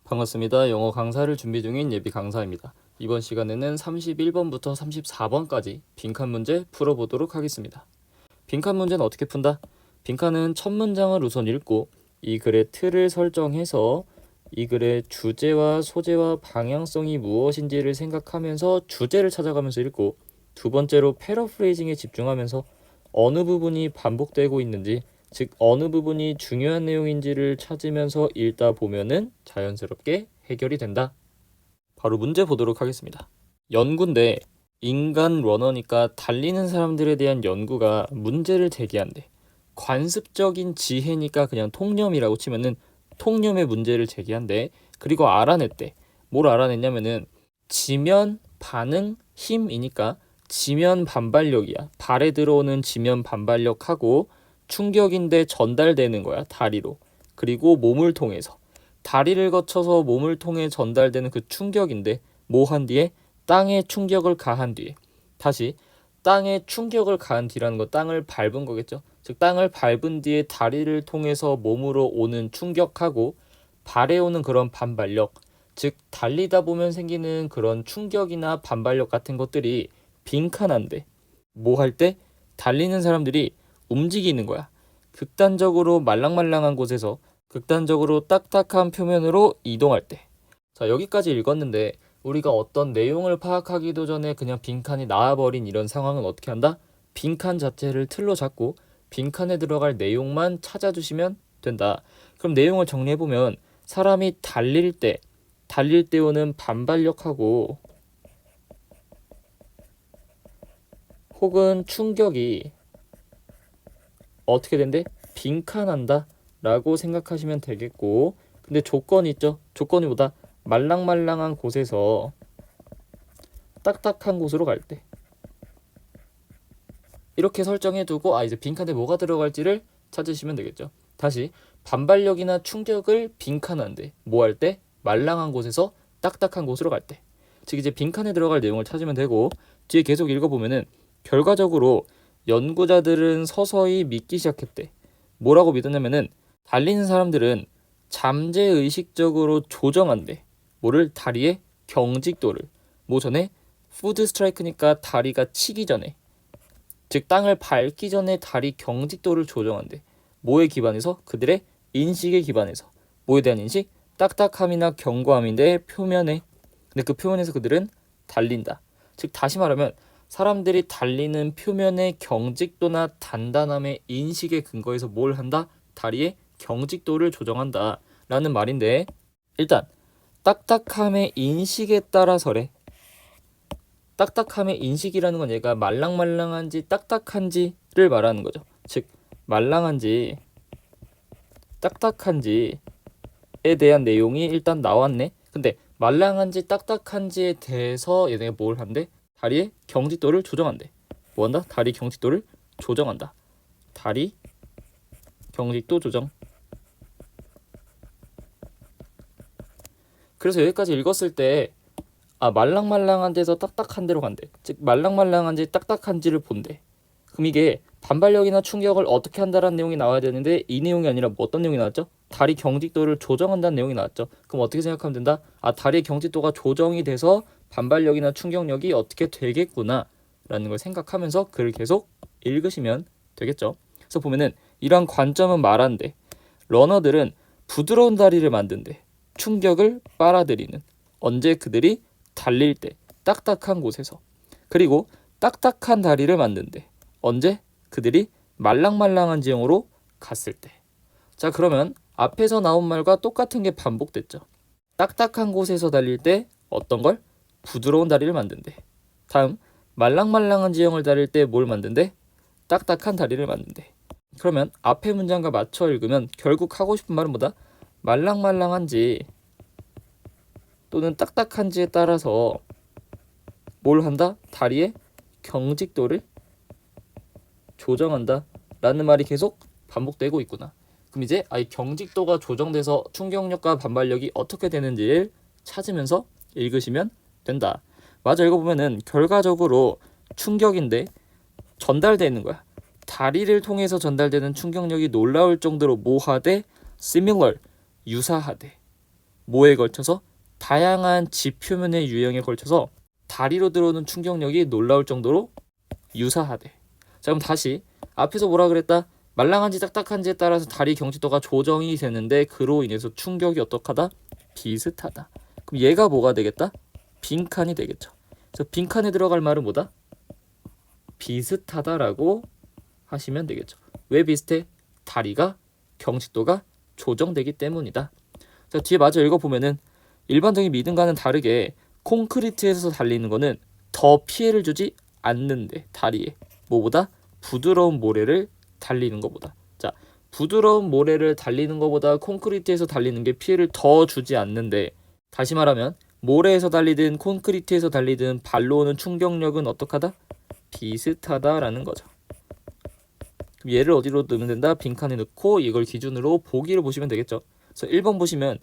반갑습니다. 영어 강사를 준비 중인 예비 강사입니다. 이번 시간에는 31번부터 34번까지 빈칸 문제 풀어보도록 하겠습니다. 빈칸 문제는 어떻게 푼다? 빈칸은 첫 문장을 우선 읽고 이 글의 틀을 설정해서 이 글의 주제와 소재와 방향성이 무엇인지를 생각하면서 주제를 찾아가면서 읽고, 두 번째로 패러프레이징에 집중하면서 어느 부분이 반복되고 있는지, 즉 어느 부분이 중요한 내용인지를 찾으면서 읽다 보면은 자연스럽게 해결이 된다. 바로 문제 보도록 하겠습니다. 연구인데 인간 러너니까 달리는 사람들에 대한 연구가 문제를 제기한대. 관습적인 지혜니까 그냥 통념이라고 치면은 통념의 문제를 제기한대. 그리고 알아냈대. 뭘 알아냈냐면은 지면 반응 힘이니까 지면 반발력이야. 발에 들어오는 지면 반발력하고 충격인데 전달되는 거야, 다리로. 그리고 몸을 통해서. 다리를 거쳐서 몸을 통해 전달되는 그 충격인데 뭐 한 뒤에? 땅에 충격을 가한 뒤에. 다시 땅에 충격을 가한 뒤라는 거, 땅을 밟은 거겠죠. 즉 땅을 밟은 뒤에 다리를 통해서 몸으로 오는 충격하고 발에 오는 그런 반발력, 즉 달리다 보면 생기는 그런 충격이나 반발력 같은 것들이 빈칸한데 뭐 할 때? 달리는 사람들이 움직이는 거야. 극단적으로 말랑말랑한 곳에서 극단적으로 딱딱한 표면으로 이동할 때. 자, 여기까지 읽었는데 우리가 어떤 내용을 파악하기도 전에 그냥 빈칸이 나와버린 이런 상황은 어떻게 한다? 빈칸 자체를 틀로 잡고 빈칸에 들어갈 내용만 찾아주시면 된다. 그럼 내용을 정리해보면 사람이 달릴 때 오는 반발력하고 혹은 충격이 어떻게 된대? 빈칸한다 라고 생각하시면 되겠고, 근데 조건이 있죠. 조건이 뭐다? 말랑말랑한 곳에서 딱딱한 곳으로 갈 때. 이렇게 설정해두고 이제 빈칸에 뭐가 들어갈지를 찾으시면 되겠죠. 다시 반발력이나 충격을 빈칸한데 뭐 할 때? 말랑한 곳에서 딱딱한 곳으로 갈 때. 즉 이제 빈칸에 들어갈 내용을 찾으면 되고, 뒤에 계속 읽어보면은 결과적으로 연구자들은 서서히 믿기 시작했대. 뭐라고 믿었냐면은 달리는 사람들은 잠재의식적으로 조정한대. 뭐를? 다리의 경직도를. 뭐 전에? 푸드 스트라이크니까 다리가 치기 전에, 즉 땅을 밟기 전에 다리 경직도를 조정한대. 뭐에 기반해서? 그들의 인식에 기반해서. 뭐에 대한 인식? 딱딱함이나 견고함인데 표면에. 근데 그 표면에서 그들은 달린다. 즉 다시 말하면 사람들이 달리는 표면의 경직도나 단단함의 인식에 근거해서 뭘 한다? 다리의 경직도를 조정한다 라는 말인데, 일단 딱딱함의 인식에 따라서래. 딱딱함의 인식이라는 건 얘가 말랑말랑한지 딱딱한지를 말하는 거죠. 즉 말랑한지 딱딱한지에 대한 내용이 일단 나왔네. 근데 말랑한지 딱딱한지에 대해서 얘네가 뭘 한대? 다리의 경직도를 조정한대. 뭐 한다? 다리 경직도를 조정한다. 다리 경직도 조정. 그래서 여기까지 읽었을 때 말랑말랑한 데서 딱딱한 데로 간대. 즉 말랑말랑한지 딱딱한지를 본대. 그럼 이게 반발력이나 충격을 어떻게 한다라는 내용이 나와야 되는데 이 내용이 아니라 뭐 어떤 내용이 나왔죠? 다리 경직도를 조정한다는 내용이 나왔죠. 그럼 어떻게 생각하면 된다? 다리의 경직도가 조정이 돼서 반발력이나 충격력이 어떻게 되겠구나 라는 걸 생각하면서 글을 계속 읽으시면 되겠죠. 그래서 보면은 이러한 관점은 말한대. 러너들은 부드러운 다리를 만든대. 충격을 빨아들이는. 언제? 그들이 달릴 때 딱딱한 곳에서. 그리고 딱딱한 다리를 만든대. 언제? 그들이 말랑말랑한 지형으로 갔을 때. 자, 그러면 앞에서 나온 말과 똑같은 게 반복됐죠. 딱딱한 곳에서 달릴 때 어떤 걸? 부드러운 다리를 만든대. 다음 말랑말랑한 지형을 달릴 때 뭘 만든대? 딱딱한 다리를 만든대. 그러면 앞의 문장과 맞춰 읽으면 결국 하고 싶은 말은 뭐다? 말랑말랑한지 또는 딱딱한지에 따라서 뭘 한다? 다리의 경직도를 조정한다 라는 말이 계속 반복되고 있구나. 그럼 이제 이 경직도가 조정돼서 충격력과 반발력이 어떻게 되는지를 찾으면서 읽으시면 된다. 맞아, 읽어보면은 결과적으로 충격인데 전달되는 거야. 다리를 통해서 전달되는 충격력이 놀라울 정도로 뭐하대? similar, 유사하대. 뭐에 걸쳐서? 다양한 지표면의 유형에 걸쳐서 다리로 들어오는 충격력이 놀라울 정도로 유사하대. 자, 그럼 다시 앞에서 뭐라 그랬다? 말랑한지 딱딱한지에 따라서 다리 경직도가 조정이 되는데 그로 인해서 충격이 어떡하다? 비슷하다. 그럼 얘가 뭐가 되겠다? 빈칸이 되겠죠. 그래서 빈칸에 들어갈 말은 뭐다? 비슷하다라고 하시면 되겠죠. 왜 비슷해? 다리가 경직도가 조정되기 때문이다. 자, 뒤에 마저 읽어보면은 일반적인 믿음과는 다르게 콘크리트에서 달리는 거는 더 피해를 주지 않는데 다리에 뭐보다? 부드러운 모래를 달리는 것보다. 자, 부드러운 모래를 달리는 것보다 콘크리트에서 달리는 게 피해를 더 주지 않는데, 다시 말하면 모래에서 달리든 콘크리트에서 달리든 발로 오는 충격력은 어떡하다? 비슷하다라는 거죠. 그럼 얘를 어디로 넣으면 된다? 빈칸에 넣고 이걸 기준으로 보기를 보시면 되겠죠. 그래서 1번 보시면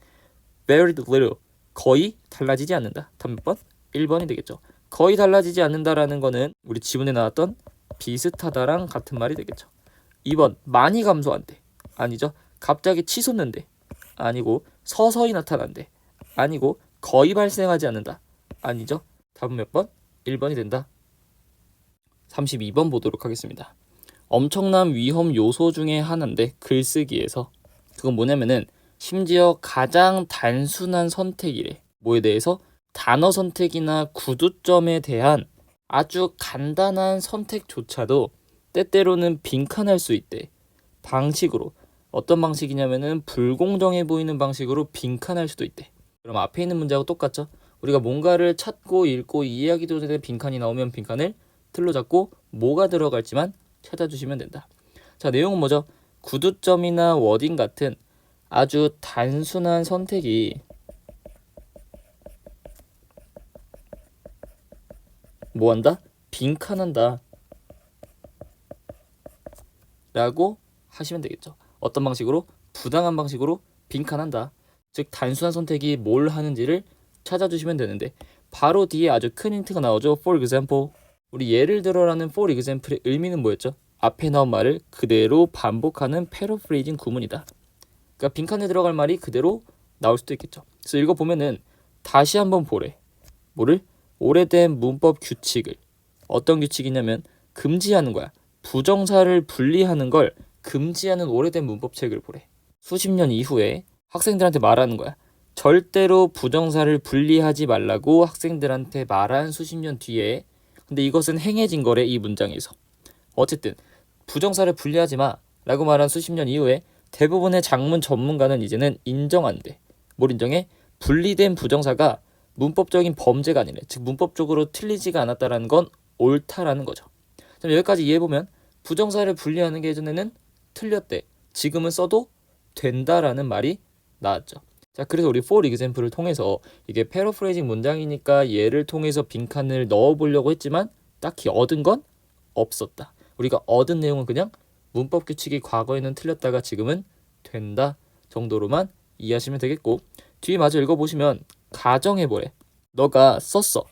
very little, 거의 달라지지 않는다. 다음 몇 번? 1번이 되겠죠. 거의 달라지지 않는다라는 거는 우리 지문에 나왔던 비슷하다랑 같은 말이 되겠죠. 2번 많이 감소한대. 아니죠. 갑자기 치솟는데. 아니고 서서히 나타난대. 아니고 거의 발생하지 않는다. 아니죠. 답은 몇 번? 1번이 된다. 32번 보도록 하겠습니다. 엄청난 위험 요소 중에 하나인데 글쓰기에서 그건 뭐냐면은 심지어 가장 단순한 선택이래. 뭐에 대해서? 단어 선택이나 구두점에 대한 아주 간단한 선택조차도 때때로는 빈칸할 수 있대. 방식으로. 어떤 방식이냐면은 불공정해 보이는 방식으로 빈칸할 수도 있대. 그럼 앞에 있는 문제하고 똑같죠? 우리가 뭔가를 찾고 읽고 이해하기 전에 빈칸이 나오면 빈칸을 틀로 잡고 뭐가 들어갈지만 찾아주시면 된다. 자, 내용은 뭐죠? 구두점이나 워딩 같은 아주 단순한 선택이 뭐한다? 빈칸한다 라고 하시면 되겠죠. 어떤 방식으로? 부당한 방식으로 빈칸한다. 즉 단순한 선택이 뭘 하는지를 찾아주시면 되는데 바로 뒤에 아주 큰 힌트가 나오죠. For example. 우리 예를 들어라는 for example의 의미는 뭐였죠? 앞에 나온 말을 그대로 반복하는 패러프레이징 구문이다. 그러니까 빈칸에 들어갈 말이 그대로 나올 수도 있겠죠. 그래서 읽어보면은 다시 한번 보래. 뭐를? 오래된 문법 규칙을. 어떤 규칙이냐면 금지하는 거야. 부정사를 분리하는 걸 금지하는 오래된 문법책을 보래. 수십 년 이후에 학생들한테 말하는 거야. 절대로 부정사를 분리하지 말라고 학생들한테 말한 수십 년 뒤에. 근데 이것은 행해진 거래, 이 문장에서. 어쨌든 부정사를 분리하지 마 라고 말한 수십 년 이후에 대부분의 작문 전문가는 이제는 인정한대. 뭘 인정해? 분리된 부정사가 문법적인 범죄가 아니래. 즉 문법적으로 틀리지가 않았다라는 건 옳다라는 거죠. 여기까지 이해해보면 부정사를 분리하는 게 예전에는 틀렸대. 지금은 써도 된다라는 말이 나왔죠. 자, 그래서 우리 for example을 통해서 이게 패러프레이징 문장이니까 얘를 통해서 빈칸을 넣어보려고 했지만 딱히 얻은 건 없었다. 우리가 얻은 내용은 그냥 문법 규칙이 과거에는 틀렸다가 지금은 된다 정도로만 이해하시면 되겠고, 뒤에 마저 읽어보시면 가정해보래. 너가 썼어.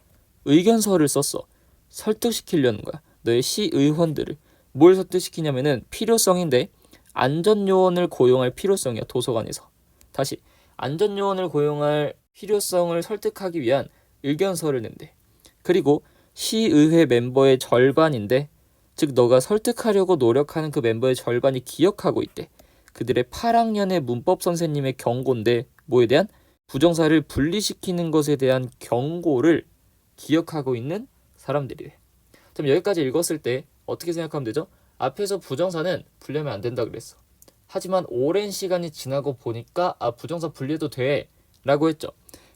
의견서를 썼어. 설득시키려는 거야. 너의 시의원들을. 뭘 설득시키냐면은 필요성인데 안전요원을 고용할 필요성이야. 도서관에서. 다시 안전요원을 고용할 필요성을 설득하기 위한 의견서를 낸대. 그리고 시의회 멤버의 절반인데, 즉 너가 설득하려고 노력하는 그 멤버의 절반이 기억하고 있대. 그들의 8학년의 문법 선생님의 경고인데 뭐에 대한? 부정사를 분리시키는 것에 대한 경고를 기억하고 있는 사람들이래. 그럼 여기까지 읽었을 때 어떻게 생각하면 되죠? 앞에서 부정사는 분리하면 안 된다 그랬어. 하지만 오랜 시간이 지나고 보니까 부정사 분리해도 돼 라고 했죠.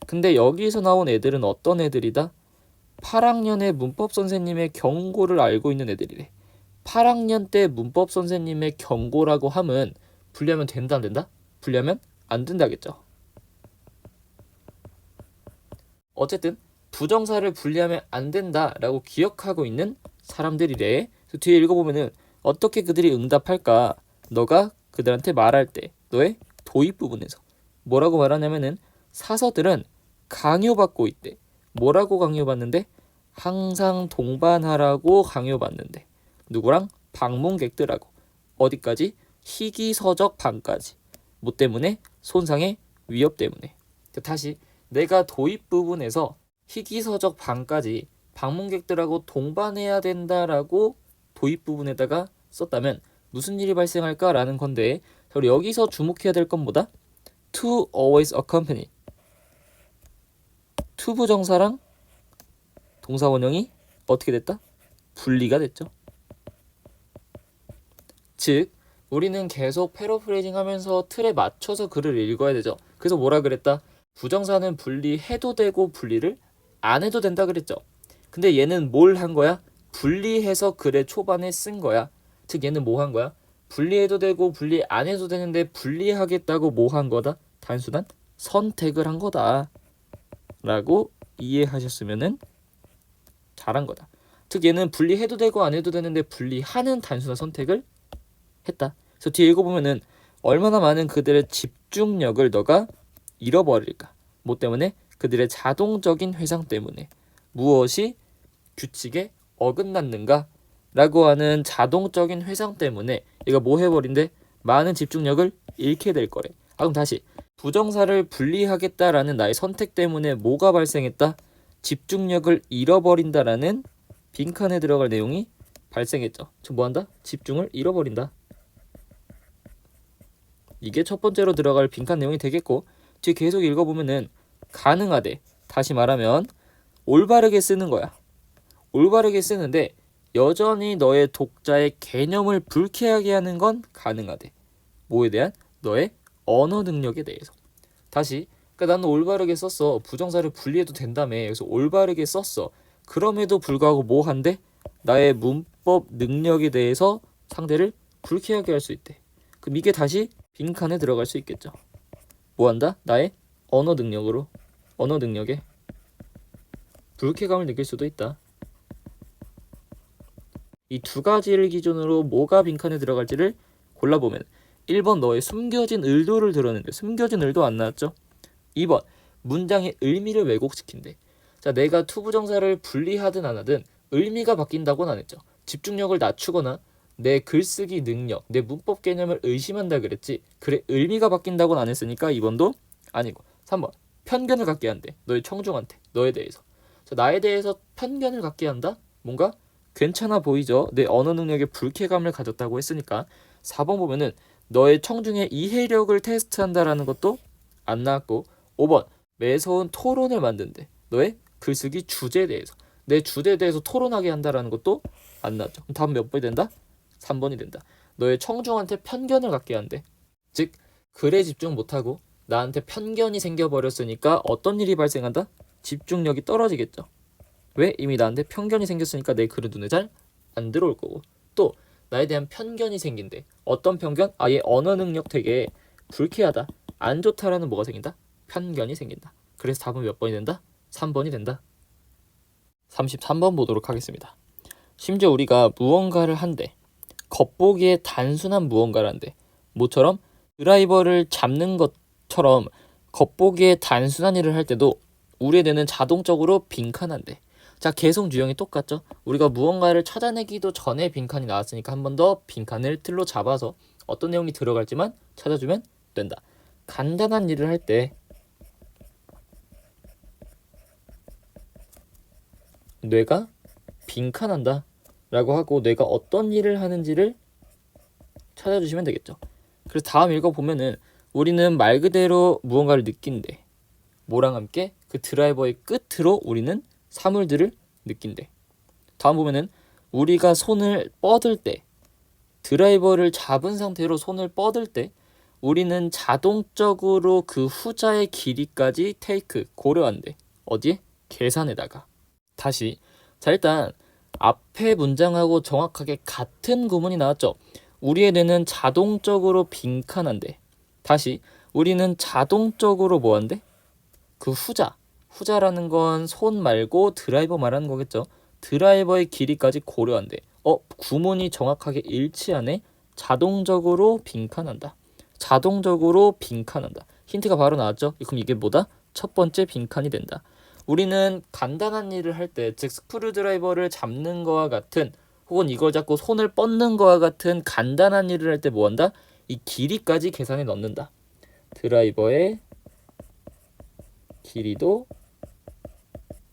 근데 여기서 나온 애들은 어떤 애들이다? 8학년의 문법 선생님의 경고를 알고 있는 애들이래. 8학년 때 문법 선생님의 경고라고 함은 분리하면 된다 안 된다? 분리하면 안 된다겠죠. 어쨌든 부정사를 분리하면 안 된다라고 기억하고 있는 사람들이래. 그래서 뒤에 읽어보면은 어떻게 그들이 응답할까? 너가 그들한테 말할 때 너의 도입 부분에서 뭐라고 말하냐면은 사서들은 강요받고 있대. 뭐라고 강요받는데? 항상 동반하라고 강요받는데. 누구랑? 방문객들하고. 어디까지? 희귀서적 방까지. 뭐 때문에? 손상의 위협 때문에. 다시 내가 도입 부분에서 희귀서적 방까지 방문객들하고 동반해야 된다라고 도입 부분에다가 썼다면 무슨 일이 발생할까라는 건데, 우리 여기서 주목해야 될 건 뭐다? to always accompany. to 부정사랑 동사 원형이 어떻게 됐다? 분리가 됐죠. 즉 우리는 계속 패러프레이징 하면서 틀에 맞춰서 글을 읽어야 되죠. 그래서 뭐라 그랬다? 부정사는 분리해도 되고 분리를 안 해도 된다 그랬죠. 근데 얘는 뭘 한 거야? 분리해서 글의 초반에 쓴 거야. 즉 얘는 뭐 한 거야? 분리해도 되고 분리 안 해도 되는데 분리하겠다고 뭐 한 거다? 단순한 선택을 한 거다 라고 이해하셨으면 잘한 거다. 즉 얘는 분리해도 되고 안 해도 되는데 분리하는 단순한 선택을 했다. 그래서 뒤에 읽어보면은 얼마나 많은 그들의 집중력을 너가 잃어버릴까? 뭐 때문에? 그들의 자동적인 회상 때문에. 무엇이 규칙에 어긋났는가? 라고 하는 자동적인 회상 때문에 얘가 뭐 해버린대? 많은 집중력을 잃게 될 거래. 그럼 다시 부정사를 분리하겠다라는 나의 선택 때문에 뭐가 발생했다? 집중력을 잃어버린다라는 빈칸에 들어갈 내용이 발생했죠. 즉 뭐한다? 집중을 잃어버린다. 이게 첫 번째로 들어갈 빈칸 내용이 되겠고, 뒤에 계속 읽어보면은 가능하대. 다시 말하면 올바르게 쓰는 거야. 올바르게 쓰는데 여전히 너의 독자의 개념을 불쾌하게 하는 건 가능하대. 뭐에 대한? 너의 언어 능력에 대해서. 다시, 그러니까 나는 올바르게 썼어. 부정사를 분리해도 된다며. 그래서 올바르게 썼어. 그럼에도 불구하고 뭐 한대? 나의 문법 능력에 대해서 상대를 불쾌하게 할 수 있대. 그럼 이게 다시 빈칸에 들어갈 수 있겠죠. 뭐 한다? 나의 언어 능력에 불쾌감을 느낄 수도 있다. 이 두 가지를 기준으로 뭐가 빈칸에 들어갈지를 골라보면 1번 너의 숨겨진 의도를 드러내는데 숨겨진 의도 안 나왔죠? 2번 문장의 의미를 왜곡시킨대. 자, 내가 투부정사를 분리하든 안 하든 의미가 바뀐다고는 안 했죠. 집중력을 낮추거나 내 글쓰기 능력, 내 문법 개념을 의심한다 그랬지. 그래, 의미가 바뀐다고는 안 했으니까 2번도 아니고. 3번 편견을 갖게 한대. 너의 청중한테, 너에 대해서. 자, 나에 대해서 편견을 갖게 한다? 뭔가 괜찮아 보이죠? 내 언어 능력에 불쾌감을 가졌다고 했으니까. 4번 보면은 너의 청중의 이해력을 테스트한다라는 것도 안 나왔고. 5번 매서운 토론을 만든대. 너의 글쓰기 주제에 대해서, 내 주제에 대해서 토론하게 한다라는 것도 안 나왔죠. 그럼 답은 몇 번이 된다? 3번이 된다. 너의 청중한테 편견을 갖게 한대. 즉 글에 집중 못하고 나한테 편견이 생겨버렸으니까 어떤 일이 발생한다? 집중력이 떨어지겠죠. 왜? 이미 나한테 편견이 생겼으니까 내 글은 눈에 잘 안 들어올 거고. 또 나에 대한 편견이 생긴대. 어떤 편견? 아예 언어 능력 되게 불쾌하다, 안 좋다라는 뭐가 생긴다? 편견이 생긴다. 그래서 답은 몇 번이 된다? 3번이 된다. 33번 보도록 하겠습니다. 심지어 우리가 무언가를 한대. 겉보기에 단순한 무언가를 한대. 뭐처럼? 드라이버를 잡는 것처럼 겉보기에 단순한 일을 할 때도 우리의 뇌는 자동적으로 빈칸한대. 자, 계속 유형이 똑같죠? 우리가 무언가를 찾아내기도 전에 빈칸이 나왔으니까 한 번 더 빈칸을 틀로 잡아서 어떤 내용이 들어갈지만 찾아주면 된다. 간단한 일을 할 때 뇌가 빈칸한다 라고 하고 뇌가 어떤 일을 하는지를 찾아주시면 되겠죠. 그래서 다음 읽어보면은 우리는 말 그대로 무언가를 느낀대. 뭐랑 함께? 그 드라이버의 끝으로 우리는 사물들을 느낀대. 다음 보면은 우리가 손을 뻗을 때, 드라이버를 잡은 상태로 손을 뻗을 때 우리는 자동적으로 그 후자의 길이까지 테이크, 고려한대. 어디에? 계산에다가. 다시, 자, 일단 앞에 문장하고 정확하게 같은 구문이 나왔죠. 우리의 뇌는 자동적으로 빈칸한데. 다시, 우리는 자동적으로 뭐한대? 그 후자라는 건 손 말고 드라이버 말하는 거겠죠. 드라이버의 길이까지 고려한대. 구문이 정확하게 일치하네. 자동적으로 빈칸한다. 자동적으로 빈칸한다. 힌트가 바로 나왔죠. 그럼 이게 뭐다? 첫 번째 빈칸이 된다. 우리는 간단한 일을 할 때, 즉 스크류 드라이버를 잡는 거와 같은, 혹은 이걸 잡고 손을 뻗는 거와 같은 간단한 일을 할 때 뭐한다? 이 길이까지 계산에 넣는다. 드라이버의 길이도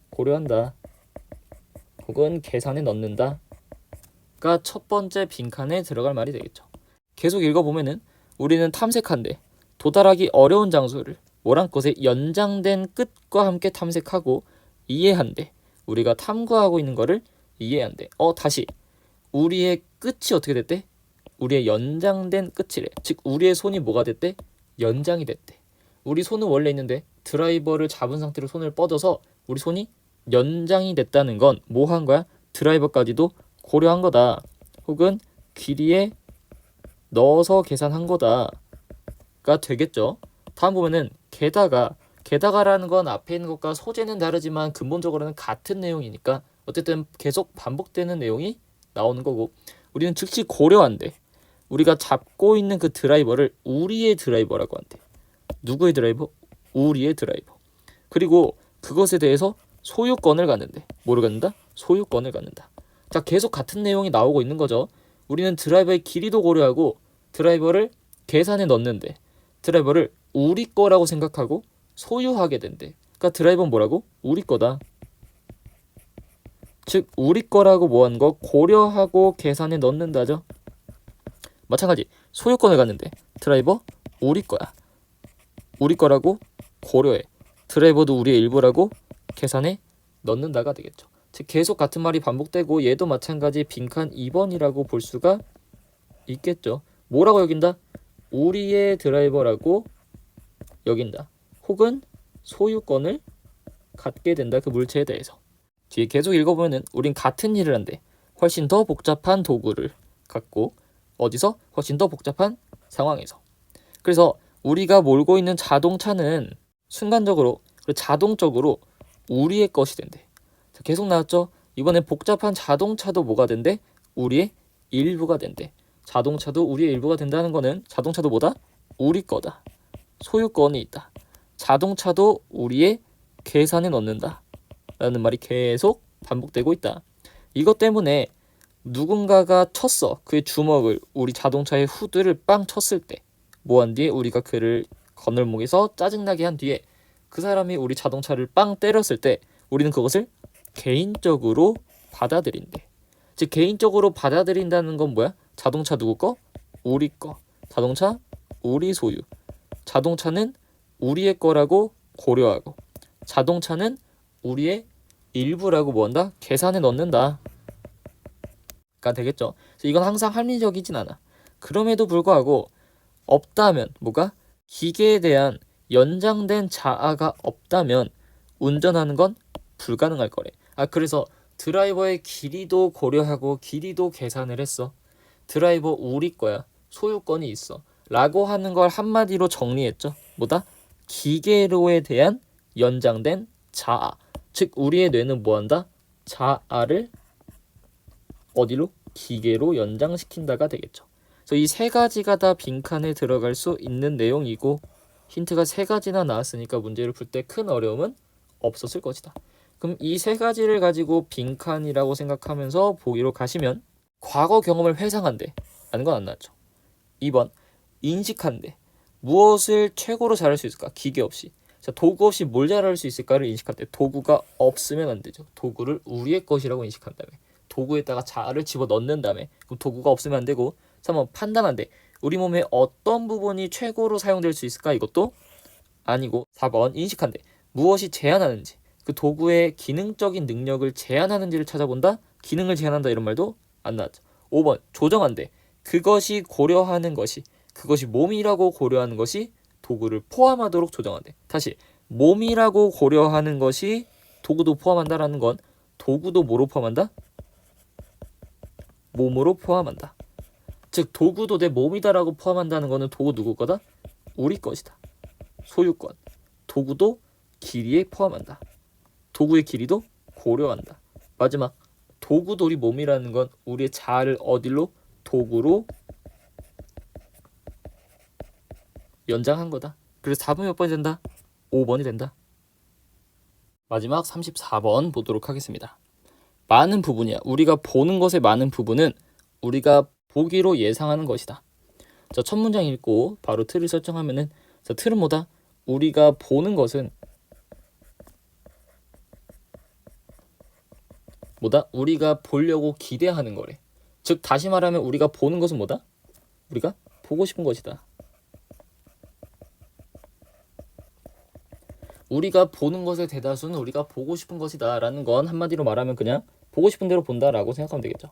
고려한다. 혹은 계산에 넣는다. 가 첫 번째 빈칸에 들어갈 말이 되겠죠. 계속 읽어보면은 우리는 탐색한데 도달하기 어려운 장소를 모란 것의 연장된 끝과 함께 탐색하고 이해한대. 우리가 탐구하고 있는 거를 이해한대. 다시 우리의 끝이 어떻게 됐대? 우리의 연장된 끝이래. 즉 우리의 손이 뭐가 됐대? 연장이 됐대. 우리 손은 원래 있는데 드라이버를 잡은 상태로 손을 뻗어서 우리 손이 연장이 됐다는 건 뭐 한 거야? 드라이버까지도 고려한 거다. 혹은 길이에 넣어서 계산한 거다가 되겠죠. 다음 보면은 게다가라는 건 앞에 있는 것과 소재는 다르지만 근본적으로는 같은 내용이니까 어쨌든 계속 반복되는 내용이 나오는 거고, 우리는 즉시 고려한대. 우리가 잡고 있는 그 드라이버를 우리의 드라이버라고 한대. 누구의 드라이버? 우리의 드라이버. 그리고 그것에 대해서 소유권을 갖는데. 뭐를 갖는다? 소유권을 갖는다. 자, 계속 같은 내용이 나오고 있는 거죠. 우리는 드라이버의 길이도 고려하고 드라이버를 계산에 넣는데 드라이버를 우리 거라고 생각하고 소유하게 된대. 그러니까 드라이버는 뭐라고? 우리 거다. 즉 우리 거라고 뭐한 거 고려하고 계산에 넣는다죠. 마찬가지 소유권을 갖는데 드라이버 우리 거야. 우리 거라고 고려해. 드라이버도 우리의 일부라고 계산에 넣는다가 되겠죠. 즉 계속 같은 말이 반복되고 얘도 마찬가지 빈칸 2번이라고 볼 수가 있겠죠. 뭐라고 여긴다? 우리의 드라이버라고 여긴다. 혹은 소유권을 갖게 된다. 그 물체에 대해서. 뒤에 계속 읽어보면은 우린 같은 일을 한데 훨씬 더 복잡한 도구를 갖고 어디서? 훨씬 더 복잡한 상황에서. 그래서 우리가 몰고 있는 자동차는 순간적으로 자동적으로 우리의 것이 된대. 자, 계속 나왔죠? 이번에 복잡한 자동차도 뭐가 된대? 우리의 일부가 된대. 자동차도 우리의 일부가 된다는 거는 자동차도 뭐다? 우리 거다. 소유권이 있다. 자동차도 우리의 계산에 넣는다 라는 말이 계속 반복되고 있다. 이것 때문에 누군가가 쳤어. 그의 주먹을 우리 자동차의 후드를 빵 쳤을 때 뭐한 뒤에 우리가 그를 거늘목에서 짜증나게 한 뒤에 그 사람이 우리 자동차를 빵 때렸을 때 우리는 그것을 개인적으로 받아들인대. 즉 개인적으로 받아들인다는 건 뭐야? 자동차 누구 거? 우리 거. 자동차 우리 소유. 자동차는 우리의 거라고 고려하고 자동차는 우리의 일부라고 뭐한다? 계산에 넣는다 가 되겠죠. 이건 항상 합리적이진 않아. 그럼에도 불구하고 없다면 뭐가? 기계에 대한 연장된 자아가 없다면 운전하는 건 불가능할 거래. 그래서 드라이버의 길이도 고려하고 길이도 계산을 했어. 드라이버 우리 거야. 소유권이 있어. 라고 하는 걸 한마디로 정리했죠. 뭐다? 기계로에 대한 연장된 자아. 즉 우리의 뇌는 뭐한다? 자아를 어디로? 기계로 연장시킨다가 되겠죠. 그래서 이 세 가지가 다 빈칸에 들어갈 수 있는 내용이고 힌트가 세 가지나 나왔으니까 문제를 풀 때 큰 어려움은 없었을 것이다. 그럼 이 세 가지를 가지고 빈칸이라고 생각하면서 보기로 가시면 과거 경험을 회상한대 라는 건 안 나왔죠. 2번 인식한대. 무엇을 최고로 잘할 수 있을까? 기계 없이. 자, 도구 없이 뭘 잘할 수 있을까를 인식한대. 도구가 없으면 안 되죠. 도구를 우리의 것이라고 인식한 다음에 도구에다가 자아를 집어넣는 다음에 그럼 도구가 없으면 안 되고 3번 판단한대. 우리 몸의 어떤 부분이 최고로 사용될 수 있을까? 이것도 아니고 4번 인식한대. 무엇이 제한하는지 그 도구의 기능적인 능력을 제한하는지를 찾아본다. 기능을 제한한다 이런 말도 안 나왔죠. 5번 조정한대. 그것이 고려하는 것이 그것이 몸이라고 고려하는 것이 도구를 포함하도록 조정한대. 다시 몸이라고 고려하는 것이 도구도 포함한다라는 건 도구도 뭐로 포함한다? 몸으로 포함한다. 즉 도구도 내 몸이다라고 포함한다는 거는 도구 누구 거다? 우리 것이다. 소유권. 도구도 길이에 포함한다. 도구의 길이도 고려한다. 마지막 도구도 우리 몸이라는 건 우리의 자아를 어디로? 도구로 연장한 거다. 그래서 4번이 몇 번이 된다? 5번이 된다. 마지막 34번 보도록 하겠습니다. 많은 부분이야. 우리가 보는 것의 많은 부분은 우리가 보기로 예상하는 것이다. 자, 첫 문장 읽고 바로 틀을 설정하면은 자, 틀은 뭐다? 우리가 보는 것은 뭐다? 우리가 보려고 기대하는 거래. 즉 다시 말하면 우리가 보는 것은 뭐다? 우리가 보고 싶은 것이다. 우리가 보는 것의 대다수는 우리가 보고 싶은 것이다 라는 건 한마디로 말하면 그냥 보고 싶은 대로 본다 라고 생각하면 되겠죠.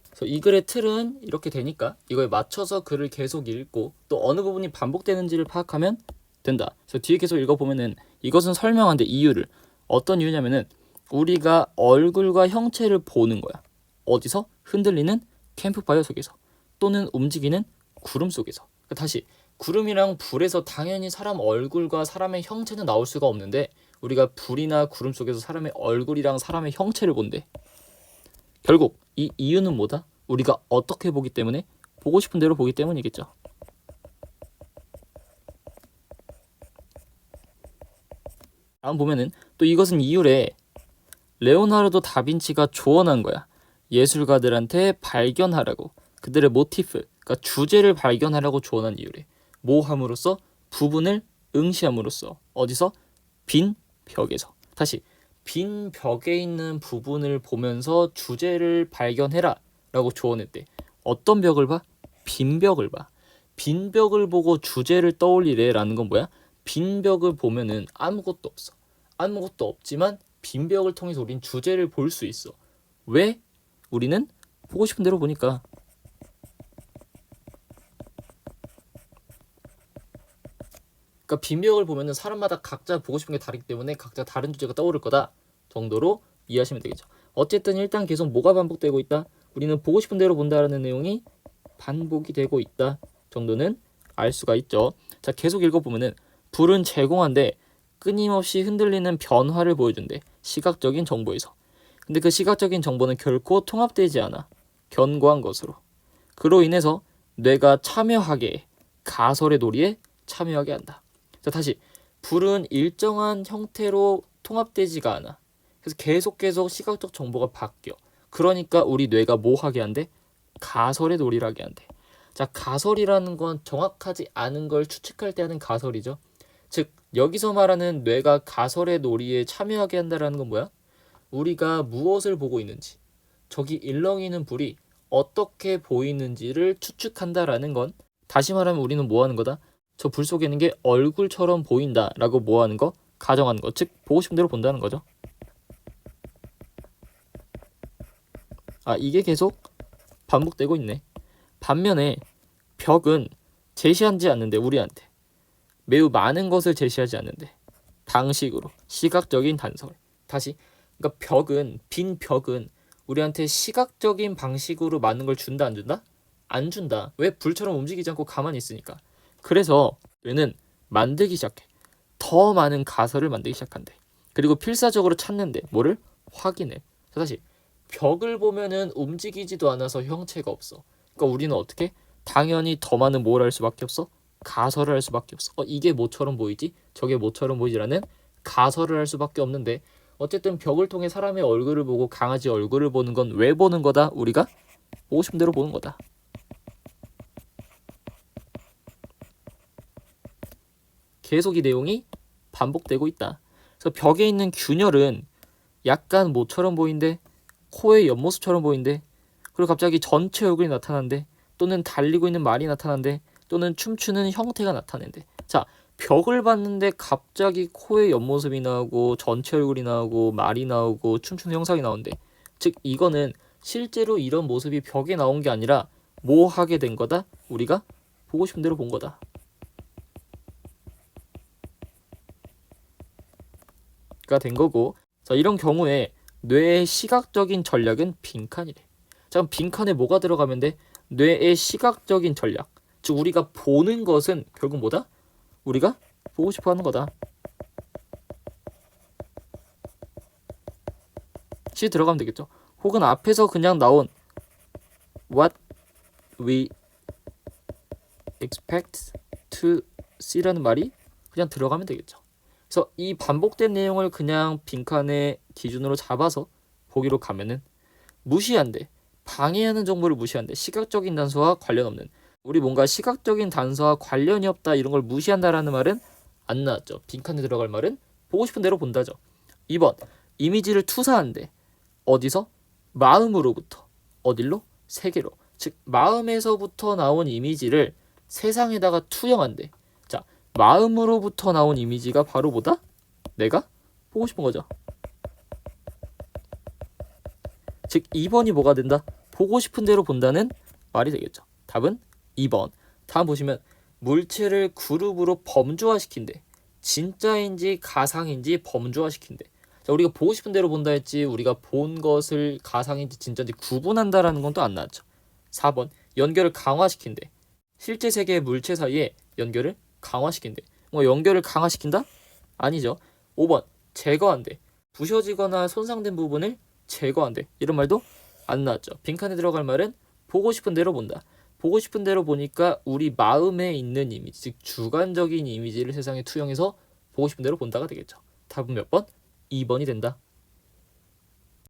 그래서 이 글의 틀은 이렇게 되니까 이거에 맞춰서 글을 계속 읽고 또 어느 부분이 반복되는지를 파악하면 된다. 그래서 뒤에 계속 읽어보면은 이것은 설명한데 이유를 어떤 이유냐면은 우리가 얼굴과 형체를 보는 거야. 어디서? 흔들리는 캠프파이어 속에서 또는 움직이는 구름 속에서. 다시 구름이랑 불에서 당연히 사람 얼굴과 사람의 형체는 나올 수가 없는데 우리가 불이나 구름 속에서 사람의 얼굴이랑 사람의 형체를 본대. 결국 이 이유는 뭐다? 우리가 어떻게 보기 때문에? 보고 싶은 대로 보기 때문이겠죠. 다음 보면은 또 이것은 이유래. 레오나르도 다빈치가 조언한 거야. 예술가들한테 발견하라고. 그들의 모티프, 그러니까 주제를 발견하라고 조언한 이유래. 뭐 함으로써? 부분을 응시함으로써. 어디서? 빈 벽에서. 다시 빈 벽에 있는 부분을 보면서 주제를 발견해라 라고 조언했대. 어떤 벽을 봐? 빈 벽을 봐. 빈 벽을 보고 주제를 떠올리래 라는 건 뭐야? 빈 벽을 보면은 아무것도 없어. 아무것도 없지만 빈 벽을 통해서 우린 주제를 볼 수 있어. 왜? 우리는 보고 싶은 대로 보니까. 그러니까 빈 벽을 보면은 사람마다 각자 보고 싶은 게 다르기 때문에 각자 다른 주제가 떠오를 거다 정도로 이해하시면 되겠죠. 어쨌든 일단 계속 뭐가 반복되고 있다? 우리는 보고 싶은 대로 본다라는 내용이 반복이 되고 있다 정도는 알 수가 있죠. 자, 계속 읽어보면은 불은 제공한데 끊임없이 흔들리는 변화를 보여준대. 시각적인 정보에서. 근데 그 시각적인 정보는 결코 통합되지 않아. 견고한 것으로. 그로 인해서 뇌가 참여하게 가설의 놀이에 참여하게 한다. 자, 다시 불은 일정한 형태로 통합되지가 않아. 그래서 계속 시각적 정보가 바뀌어. 그러니까 우리 뇌가 뭐 하게 한대? 가설의 놀이를 하게 한대. 자, 가설이라는 건 정확하지 않은 걸 추측할 때 하는 가설이죠. 즉 여기서 말하는 뇌가 가설의 놀이에 참여하게 한다는 건 뭐야? 우리가 무엇을 보고 있는지, 저기 일렁이는 불이 어떻게 보이는지를 추측한다라는 건 다시 말하면 우리는 뭐 하는 거다? 저 불 속에 있는 게 얼굴처럼 보인다라고 뭐 하는 거? 가정하는 거. 즉 보고 싶은 대로 본다는 거죠. 이게 계속 반복되고 있네. 반면에 벽은 제시하지 않는데 우리한테 매우 많은 것을 제시하지 않는데 방식으로 시각적인 단서. 다시 그러니까 벽은 빈 벽은 우리한테 시각적인 방식으로 많은 걸 준다 안 준다? 안 준다. 왜? 불처럼 움직이지 않고 가만히 있으니까. 그래서 뇌는 만들기 시작해. 더 많은 가설을 만들기 시작한대. 그리고 필사적으로 찾는데 뭐를? 확인해. 다시 벽을 보면은 움직이지도 않아서 형체가 없어. 그러니까 우리는 어떻게? 당연히 더 많은 뭘 할 수밖에 없어? 가설을 할 수밖에 없어. 이게 뭐처럼 보이지? 저게 뭐처럼 보이지라는 가설을 할 수밖에 없는데 어쨌든 벽을 통해 사람의 얼굴을 보고 강아지 얼굴을 보는 건 왜 보는 거다? 우리가 보고 싶은 대로 보는 거다. 계속 이 내용이 반복되고 있다. 그래서 벽에 있는 균열은 약간 뭐처럼 보인대? 코의 옆모습처럼 보인대? 그리고 갑자기 전체 얼굴이 나타난대? 또는 달리고 있는 말이 나타난대? 또는 춤추는 형태가 나타낸대? 자, 벽을 봤는데 갑자기 코의 옆모습이 나오고 전체 얼굴이 나오고 말이 나오고 춤추는 형상이 나온대. 즉 이거는 실제로 이런 모습이 벽에 나온 게 아니라 뭐 하게 된 거다? 우리가 보고 싶은 대로 본 거다. 가 된 거고. 자, 이런 경우에 뇌의 시각적인 전략은 빈칸이래. 자, 그럼 빈칸에 뭐가 들어가면 돼? 뇌의 시각적인 전략. 즉 우리가 보는 것은 결국 뭐다? 우리가 보고 싶어 하는 거다. 시 들어가면 되겠죠. 혹은 앞에서 그냥 나온 what we expect to see라는 말이 그냥 들어가면 되겠죠. 그래서 이 반복된 내용을 그냥 빈칸의 기준으로 잡아서 보기로 가면은 무시한대. 방해하는 정보를 무시한대. 시각적인 단서와 관련 없는. 우리 뭔가 시각적인 단서와 관련이 없다 이런 걸 무시한다라는 말은 안 나왔죠. 빈칸에 들어갈 말은 보고 싶은 대로 본다죠. 2번 이미지를 투사한대. 어디서? 마음으로부터. 어딜로? 세계로. 즉 마음에서부터 나온 이미지를 세상에다가 투영한대. 자, 마음으로부터 나온 이미지가 바로 뭐다? 내가 보고 싶은 거죠. 즉 2번이 뭐가 된다? 보고 싶은 대로 본다는 말이 되겠죠. 답은 2번. 다음 보시면 물체를 그룹으로 범주화시킨대. 진짜인지 가상인지 범주화시킨대. 자, 우리가 보고 싶은 대로 본다 했지 우리가 본 것을 가상인지 진짜인지 구분한다라는 건 또 안 나왔죠. 4번 연결을 강화시킨대. 실제 세계의 물체 사이에 연결을 강화시킨대. 뭐 연결을 강화시킨다? 아니죠. 5번 제거한대. 부셔지거나 손상된 부분을 제거한대. 이런 말도 안 나왔죠. 빈칸에 들어갈 말은 보고 싶은 대로 본다. 보고 싶은 대로 보니까 우리 마음에 있는 이미지, 즉 주관적인 이미지를 세상에 투영해서 보고 싶은 대로 본다가 되겠죠. 답은 몇 번? 2번이 된다.